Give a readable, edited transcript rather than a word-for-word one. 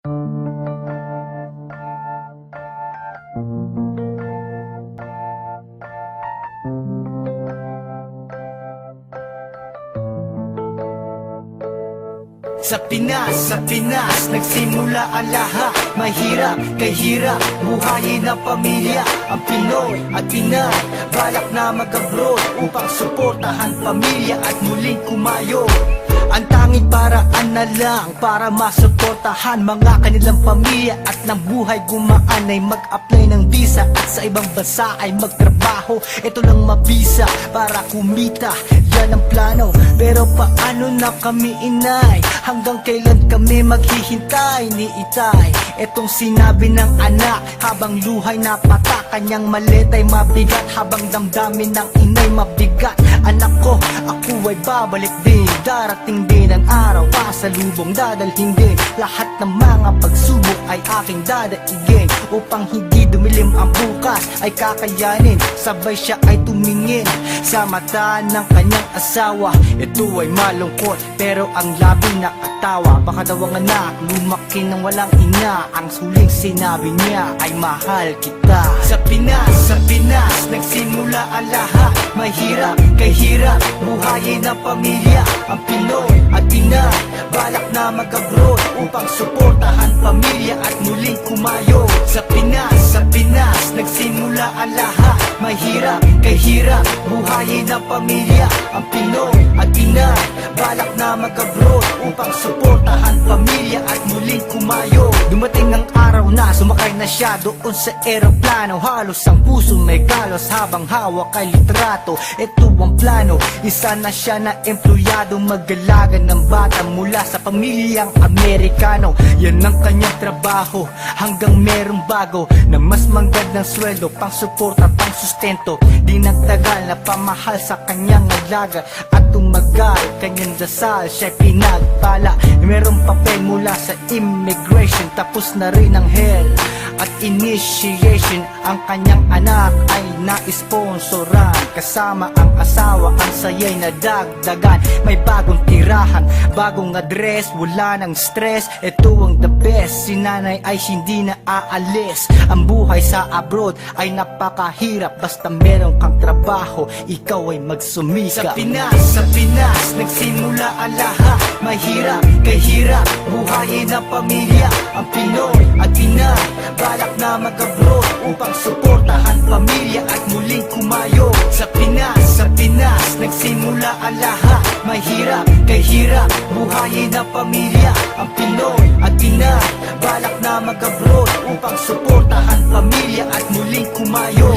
Sa Pinas, nagsimula ang lahat. Mahirap, kahirap, buhayin ang pamilya. Ang Pinoy at Pinay, balak na mag-abroad upang suportahan pamilya at muling kumayo. Ang tanging paraan na lang para masuportahan mga kanilang pamilya at ng buhay gumaan ay mag-apply ng visa at sa ibang bansa ay magtrabaho. Ito lang mabisa para kumita, yan ang plano. Pero paano na kami, inay? Hanggang kailan kami maghihintay ni Itay? Etong sinabi ng anak habang luhay na pata. Kanyang maleta'y mabigat habang damdamin ng inay mabigat. Anak ko, ako ay babalik din. Darating din ang araw, pasalubong dadalhin din. Lahat ng mga pagsubok ay aking dadaigin. Upang hindi dumilim ang bukas ay kakayanin. Sabay siya ay tumingin sa mata ng kanyang asawa. Ito ay malungkot pero ang labing nakatawa. Baka daw ang anak lumaki ng walang ina. Ang suling sinabi niya ay mahal kita. Sa Pinas, nagsimula ang lahat. Mahirap, kahirap, buhayin ang pamilya. Ang Pinoy at Pinay, balak na mag-abroad upang suportahan pamilya at muling kumayo. Sa Pinas, nagsimula ang lahat. Mahirap, kahirap, buhayin ang pamilya. Ang Pinoy at Pinay, balak na mag-abroad upang suportahan pamilya at muling kumayo. Dumating ang araw na sumakay na siya doon sa eroplano. Halos ang puso may galos habang hawak ay litrato. Ito ang plano, isa na siya na empleyado, mag-alaga ng bata mula sa pamilyang Amerikano. Yan ang kanyang trabaho hanggang merong bago na mas magandang sweldo, pang suporta, pang sustento. Di nagtagal na pamahal sa kanyang alaga at tumagal kanyang dasal, siya'y pinagpala. Merong papel mula sa immigration, tapos na rin ang hell at initiation. Ang kanyang anak ay na-sponsoran, kasama ang asawa, ang saya'y nadagdagan. May bagong tirahan, bagong address, wala ng stress. Ito ang the best, si nanay ay hindi na aalis. Ang buhay sa abroad ay napakahirap, basta meron kang trabaho, ikaw ay magsumika. Sa Pinas, nagsimula ang lahat. Mahirap, kahirap, buhayin ang pamilya. Ang Pinoy at Pinay, balak na mag-abroad upang suportahan pamilya at muling kumayo. Sa Pinas, nagsimula ang lahat. Mahirap, kahirap, buhayin ang pamilya. Ang Pinoy at Pinay, balak na mag-abroad upang suportahan pamilya at muling kumayo.